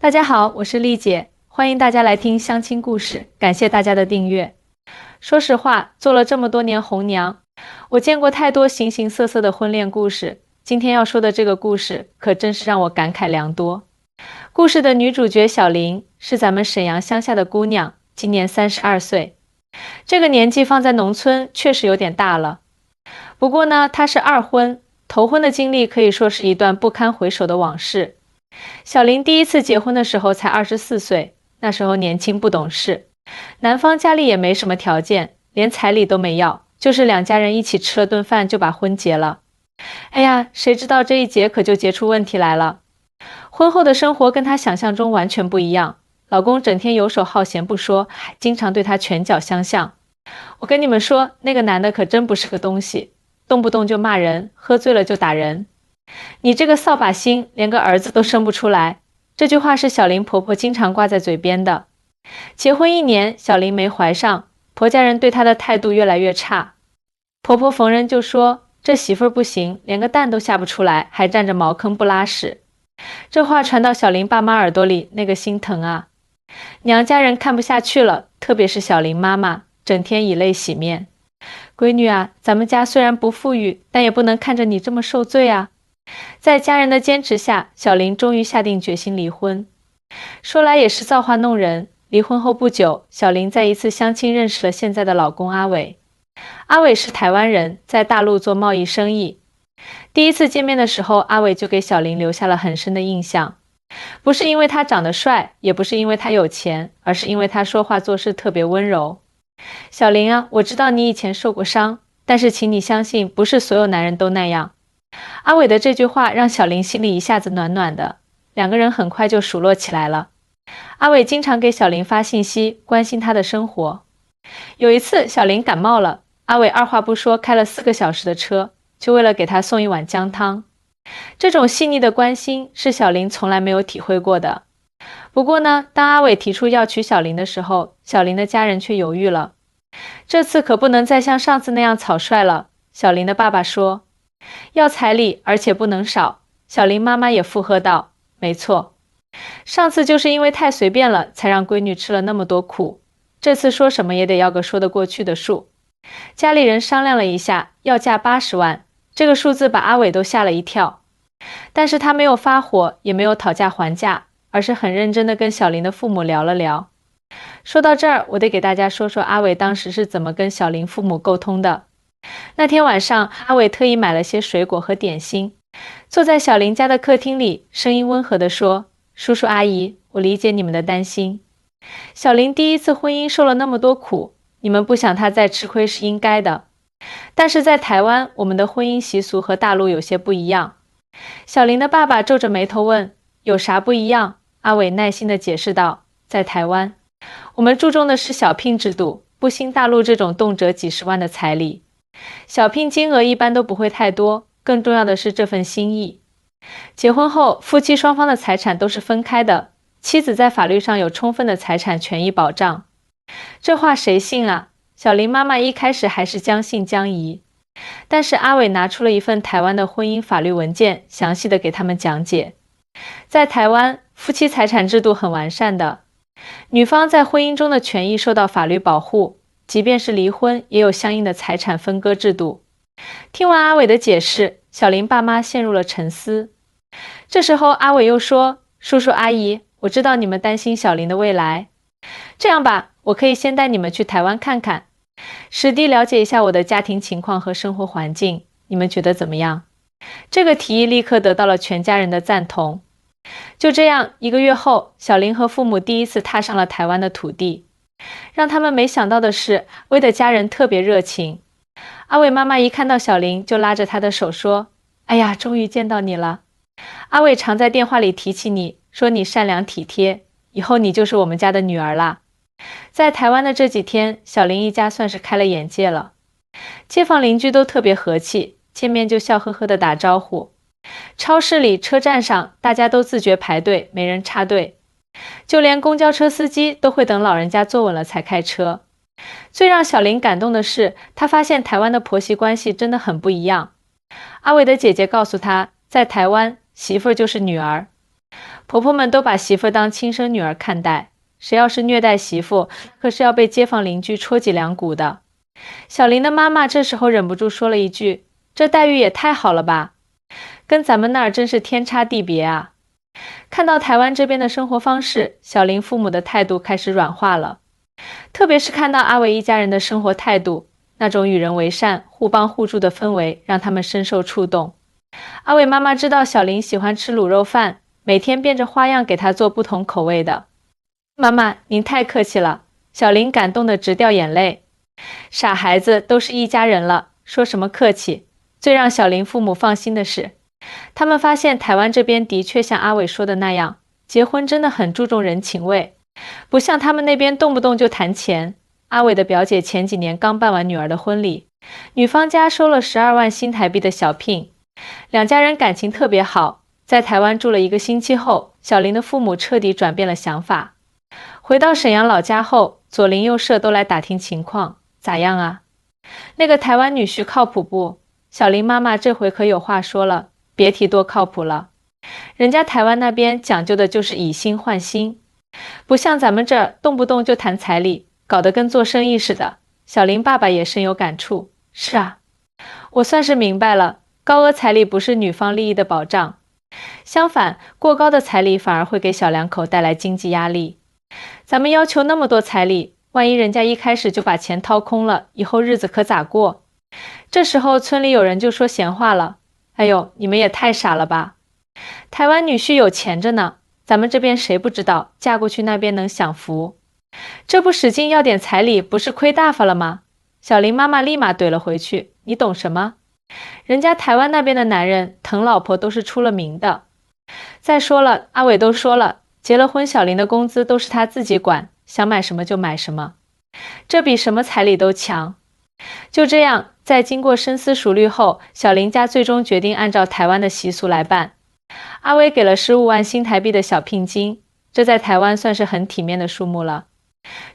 大家好，我是丽姐，欢迎大家来听相亲故事，感谢大家的订阅。说实话，做了这么多年红娘，我见过太多形形色色的婚恋故事。今天要说的这个故事，可真是让我感慨良多。故事的女主角小林是咱们沈阳乡下的姑娘，今年32岁。这个年纪放在农村确实有点大了。不过呢，她是二婚，头婚的经历可以说是一段不堪回首的往事。小林第一次结婚的时候才24岁，那时候年轻不懂事，男方家里也没什么条件，连彩礼都没要，就是两家人一起吃了顿饭就把婚结了。哎呀，谁知道这一结可就结出问题来了。婚后的生活跟她想象中完全不一样，老公整天游手好闲不说，还经常对她拳脚相向。我跟你们说，那个男的可真不是个东西，动不动就骂人，喝醉了就打人。你这个扫把星，连个儿子都生不出来。这句话是小林婆婆经常挂在嘴边的。结婚1年，小林没怀上，婆家人对她的态度越来越差。婆婆逢人就说，这媳妇儿不行，连个蛋都下不出来，还占着茅坑不拉屎。这话传到小林爸妈耳朵里，那个心疼啊。娘家人看不下去了，特别是小林妈妈，整天以泪洗面。闺女啊，咱们家虽然不富裕，但也不能看着你这么受罪啊。在家人的坚持下，小林终于下定决心离婚。说来也是造化弄人，离婚后不久，小林在一次相亲认识了现在的老公阿伟。阿伟是台湾人，在大陆做贸易生意。第一次见面的时候，阿伟就给小林留下了很深的印象。不是因为他长得帅，也不是因为他有钱，而是因为他说话做事特别温柔。小林啊，我知道你以前受过伤，但是请你相信，不是所有男人都那样。阿伟的这句话让小林心里一下子暖暖的，两个人很快就熟络起来了。阿伟经常给小林发信息，关心她的生活。有一次小林感冒了，阿伟二话不说开了4个小时的车，就为了给她送一碗姜汤。这种细腻的关心是小林从来没有体会过的。不过呢，当阿伟提出要娶小林的时候，小林的家人却犹豫了。这次可不能再像上次那样草率了，小林的爸爸说。要彩礼，而且不能少。小林妈妈也附和道：没错，上次就是因为太随便了，才让闺女吃了那么多苦。这次说什么也得要个说得过去的数。家里人商量了一下，要价80万，这个数字把阿伟都吓了一跳。但是他没有发火，也没有讨价还价，而是很认真地跟小林的父母聊了聊。说到这儿，我得给大家说说阿伟当时是怎么跟小林父母沟通的。那天晚上，阿伟特意买了些水果和点心，坐在小林家的客厅里，声音温和地说：叔叔阿姨，我理解你们的担心。小林第一次婚姻受了那么多苦，你们不想她再吃亏是应该的。但是在台湾，我们的婚姻习俗和大陆有些不一样。小林的爸爸皱着眉头问：有啥不一样？阿伟耐心地解释道：在台湾，我们注重的是小聘制度，不兴大陆这种动辄几十万的彩礼。小聘金额一般都不会太多，更重要的是这份心意。结婚后，夫妻双方的财产都是分开的，妻子在法律上有充分的财产权益保障。这话谁信啊？小林妈妈一开始还是将信将疑，但是阿伟拿出了一份台湾的婚姻法律文件，详细的给他们讲解。在台湾，夫妻财产制度很完善的，女方在婚姻中的权益受到法律保护，即便是离婚，也有相应的财产分割制度。听完阿伟的解释，小林爸妈陷入了沉思。这时候阿伟又说：叔叔阿姨，我知道你们担心小林的未来。这样吧，我可以先带你们去台湾看看，实地了解一下我的家庭情况和生活环境，你们觉得怎么样？这个提议立刻得到了全家人的赞同。就这样，1个月后，小林和父母第一次踏上了台湾的土地。让他们没想到的是，威的家人特别热情。阿伟妈妈一看到小林，就拉着他的手说：哎呀，终于见到你了。阿伟常在电话里提起你，说你善良体贴，以后你就是我们家的女儿啦。在台湾的这几天，小林一家算是开了眼界了。街坊邻居都特别和气，见面就笑呵呵地打招呼。超市里、车站上，大家都自觉排队，没人插队。就连公交车司机都会等老人家坐稳了才开车。最让小林感动的是，他发现台湾的婆媳关系真的很不一样。阿伟的姐姐告诉他，在台湾，媳妇儿就是女儿。婆婆们都把媳妇当亲生女儿看待，谁要是虐待媳妇，可是要被街坊邻居戳脊梁骨的。小林的妈妈这时候忍不住说了一句：“这待遇也太好了吧，跟咱们那儿真是天差地别啊。”看到台湾这边的生活方式，小林父母的态度开始软化了。特别是看到阿伟一家人的生活态度，那种与人为善、互帮互助的氛围，让他们深受触动。阿伟妈妈知道小林喜欢吃卤肉饭，每天变着花样给他做不同口味的。妈妈，您太客气了。小林感动得直掉眼泪。傻孩子，都是一家人了，说什么客气？最让小林父母放心的是，他们发现台湾这边的确像阿伟说的那样，结婚真的很注重人情味，不像他们那边动不动就谈钱。阿伟的表姐前几年刚办完女儿的婚礼，女方家收了12万新台币的小聘，两家人感情特别好。在台湾住了1个星期后，小林的父母彻底转变了想法。回到沈阳老家后，左邻右舍都来打听情况，咋样啊？那个台湾女婿靠谱不？小林妈妈这回可有话说了，别提多靠谱了。人家台湾那边讲究的就是以心换心，不像咱们这儿动不动就谈彩礼，搞得跟做生意似的。小林爸爸也深有感触。是啊，我算是明白了，高额彩礼不是女方利益的保障，相反，过高的彩礼反而会给小两口带来经济压力。咱们要求那么多彩礼，万一人家一开始就把钱掏空了，以后日子可咋过？这时候村里有人就说闲话了：“哎呦，你们也太傻了吧！台湾女婿有钱着呢，咱们这边谁不知道，嫁过去那边能享福？这不使劲要点彩礼，不是亏大发了吗？”小林妈妈立马怼了回去：“你懂什么？人家台湾那边的男人疼老婆都是出了名的。再说了，阿伟都说了，结了婚小林的工资都是他自己管，想买什么就买什么，这比什么彩礼都强。”就这样，在经过深思熟虑后，小林家最终决定按照台湾的习俗来办。阿伟给了15万新台币的小聘金，这在台湾算是很体面的数目了。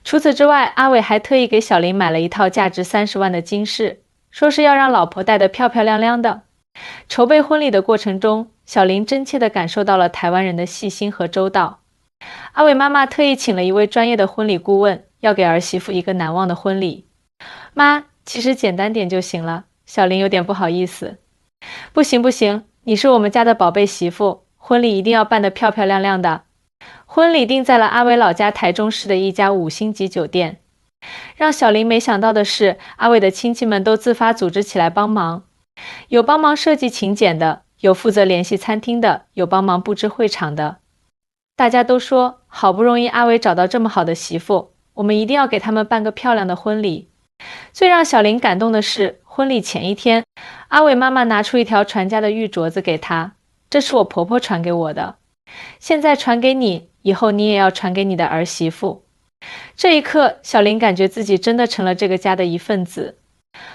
除此之外，阿伟还特意给小林买了一套价值30万的金饰，说是要让老婆戴得漂漂亮亮的。筹备婚礼的过程中，小林真切地感受到了台湾人的细心和周到。阿伟妈妈特意请了一位专业的婚礼顾问，要给儿媳妇一个难忘的婚礼。妈，其实简单点就行了。小林有点不好意思。不行不行，你是我们家的宝贝媳妇，婚礼一定要办得漂漂亮亮的。婚礼定在了阿伟老家台中市的一家5星级酒店。让小林没想到的是，阿伟的亲戚们都自发组织起来帮忙，有帮忙设计请柬的，有负责联系餐厅的，有帮忙布置会场的。大家都说，好不容易阿伟找到这么好的媳妇，我们一定要给他们办个漂亮的婚礼。最让小林感动的是，婚礼前一天，阿伟妈妈拿出一条传家的玉镯子给他，这是我婆婆传给我的，现在传给你，以后你也要传给你的儿媳妇。这一刻，小林感觉自己真的成了这个家的一份子。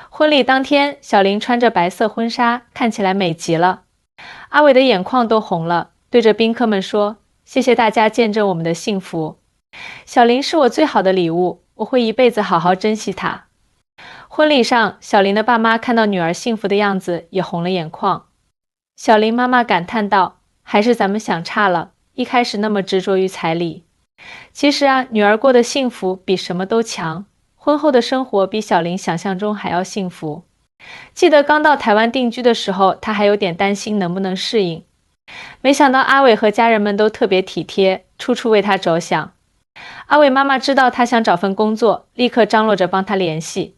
婚礼当天，小林穿着白色婚纱，看起来美极了。阿伟的眼眶都红了，对着宾客们说：“谢谢大家见证我们的幸福。小林是我最好的礼物，我会一辈子好好珍惜它。”婚礼上，小林的爸妈看到女儿幸福的样子，也红了眼眶。小林妈妈感叹道：“还是咱们想差了，一开始那么执着于彩礼。其实啊，女儿过得幸福比什么都强，婚后的生活比小林想象中还要幸福。”记得刚到台湾定居的时候，他还有点担心能不能适应。没想到阿伟和家人们都特别体贴，处处为他着想。阿伟妈妈知道他想找份工作，立刻张罗着帮他联系。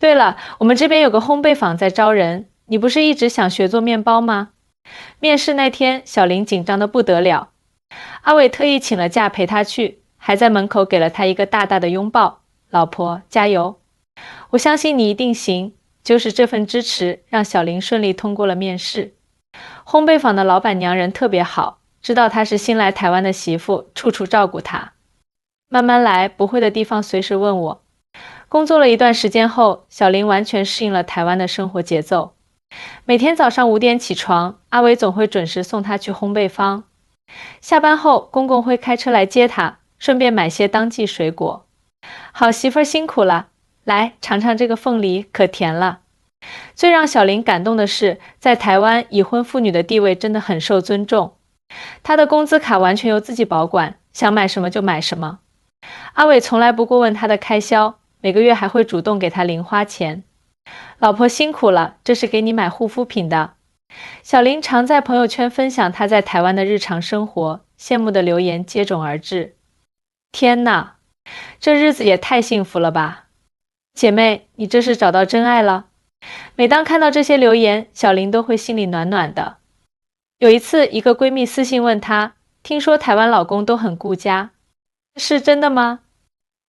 对了，我们这边有个烘焙坊在招人，你不是一直想学做面包吗？面试那天，小林紧张得不得了。阿伟特意请了假陪他去，还在门口给了他一个大大的拥抱。老婆，加油！我相信你一定行。就是这份支持，让小林顺利通过了面试。烘焙坊的老板娘人特别好，知道他是新来台湾的媳妇，处处照顾他。慢慢来，不会的地方随时问我。工作了一段时间后，小林完全适应了台湾的生活节奏。每天早上5点起床，阿伟总会准时送他去烘焙坊。下班后，公公会开车来接他，顺便买些当季水果。好媳妇辛苦了，来尝尝这个凤梨，可甜了。最让小林感动的是，在台湾已婚妇女的地位真的很受尊重。他的工资卡完全由自己保管，想买什么就买什么。阿伟从来不过问他的开销，每个月还会主动给他零花钱。老婆辛苦了，这是给你买护肤品的。小林常在朋友圈分享她在台湾的日常生活，羡慕的留言接踵而至。天哪，这日子也太幸福了吧！姐妹，你这是找到真爱了。每当看到这些留言，小林都会心里暖暖的。有一次，一个闺蜜私信问她，听说台湾老公都很顾家，是真的吗？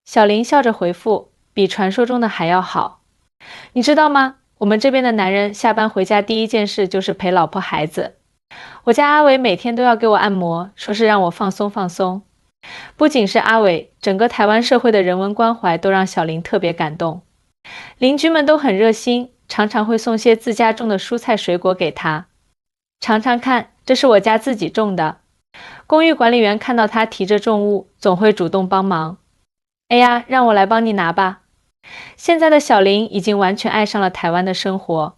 小林笑着回复，比传说中的还要好。你知道吗？我们这边的男人下班回家第一件事就是陪老婆孩子。我家阿伟每天都要给我按摩，说是让我放松放松。不仅是阿伟，整个台湾社会的人文关怀都让小林特别感动。邻居们都很热心，常常会送些自家种的蔬菜水果给他。尝尝看，这是我家自己种的。公寓管理员看到他提着重物，总会主动帮忙。哎呀，让我来帮你拿吧。现在的小林已经完全爱上了台湾的生活。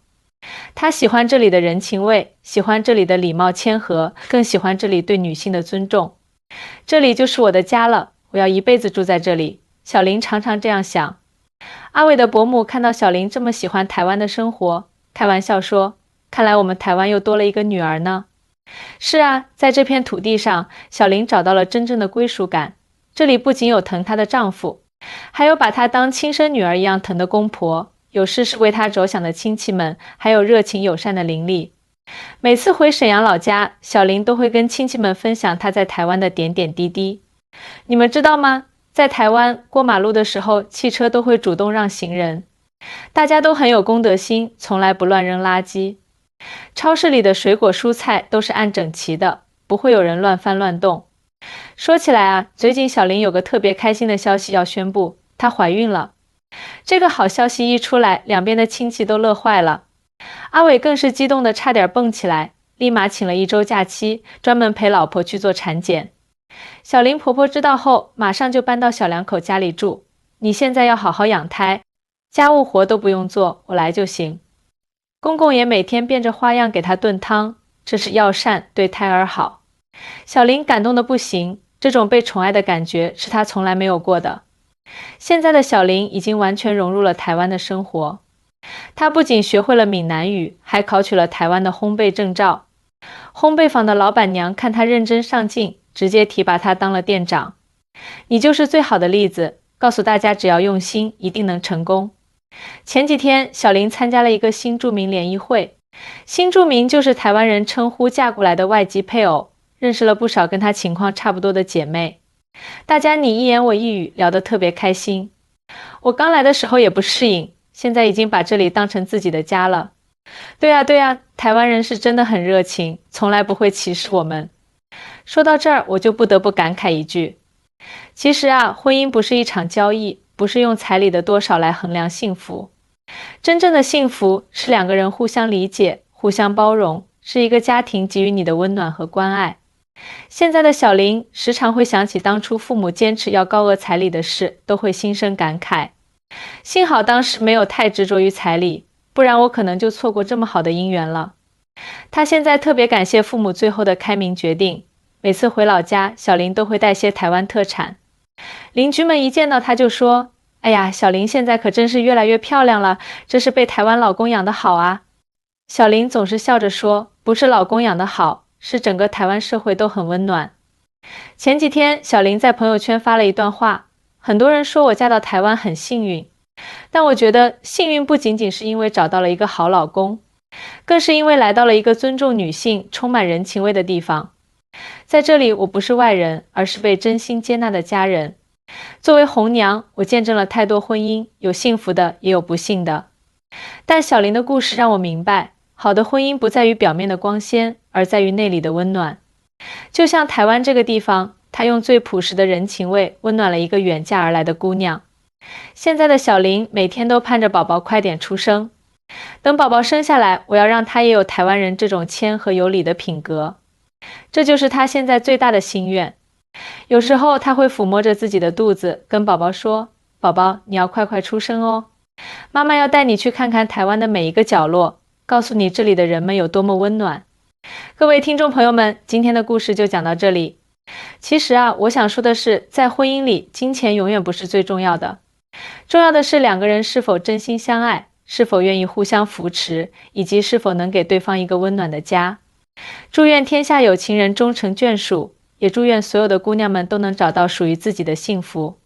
他喜欢这里的人情味，喜欢这里的礼貌谦和，更喜欢这里对女性的尊重。这里就是我的家了，我要一辈子住在这里。小林常常这样想。阿伟的伯母看到小林这么喜欢台湾的生活，开玩笑说，看来我们台湾又多了一个女儿呢。是啊，在这片土地上，小林找到了真正的归属感。这里不仅有疼她的丈夫，还有把她当亲生女儿一样疼的公婆，有事是为她着想的亲戚们，还有热情友善的邻里。每次回沈阳老家，小林都会跟亲戚们分享她在台湾的点点滴滴。你们知道吗？在台湾过马路的时候，汽车都会主动让行人。大家都很有公德心，从来不乱扔垃圾。超市里的水果蔬菜都是按整齐的，不会有人乱翻乱动。说起来啊，最近小林有个特别开心的消息要宣布，她怀孕了。这个好消息一出来，两边的亲戚都乐坏了。阿伟更是激动得差点蹦起来，立马请了1周假期，专门陪老婆去做产检。小林婆婆知道后，马上就搬到小两口家里住。你现在要好好养胎，家务活都不用做，我来就行。公公也每天变着花样给她炖汤，这是药膳，对胎儿好。小林感动得不行，这种被宠爱的感觉是她从来没有过的。现在的小林已经完全融入了台湾的生活。她不仅学会了闽南语，还考取了台湾的烘焙证照。烘焙坊的老板娘看她认真上进，直接提拔她当了店长。你就是最好的例子，告诉大家只要用心，一定能成功。前几天，小林参加了一个新住民联谊会。新住民就是台湾人称呼嫁过来的外籍配偶，认识了不少跟她情况差不多的姐妹。大家你一言我一语，聊得特别开心。我刚来的时候也不适应，现在已经把这里当成自己的家了。对啊，台湾人是真的很热情，从来不会歧视我们。说到这儿，我就不得不感慨一句，其实啊，婚姻不是一场交易，不是用彩礼的多少来衡量幸福。真正的幸福是两个人互相理解，互相包容，是一个家庭给予你的温暖和关爱。现在的小林时常会想起当初父母坚持要高额彩礼的事，都会心生感慨。幸好当时没有太执着于彩礼，不然我可能就错过这么好的姻缘了。他现在特别感谢父母最后的开明决定，每次回老家，小林都会带些台湾特产。邻居们一见到他就说，哎呀，小林现在可真是越来越漂亮了，这是被台湾老公养得好啊。小林总是笑着说，不是老公养得好，是整个台湾社会都很温暖。前几天，小林在朋友圈发了一段话，很多人说我嫁到台湾很幸运，但我觉得幸运不仅仅是因为找到了一个好老公，更是因为来到了一个尊重女性、充满人情味的地方。在这里，我不是外人，而是被真心接纳的家人。作为红娘，我见证了太多婚姻，有幸福的，也有不幸的。但小林的故事让我明白，好的婚姻不在于表面的光鲜，而在于内里的温暖。就像台湾这个地方，他用最朴实的人情味，温暖了一个远嫁而来的姑娘。现在的小林每天都盼着宝宝快点出生。等宝宝生下来，我要让他也有台湾人这种谦和有礼的品格。这就是他现在最大的心愿。有时候他会抚摸着自己的肚子，跟宝宝说，宝宝，你要快快出生哦。妈妈要带你去看看台湾的每一个角落，告诉你这里的人们有多么温暖。各位听众朋友们，今天的故事就讲到这里。其实我想说的是，在婚姻里，金钱永远不是最重要的，重要的是两个人是否真心相爱，是否愿意互相扶持，以及是否能给对方一个温暖的家。祝愿天下有情人终成眷属，也祝愿所有的姑娘们都能找到属于自己的幸福。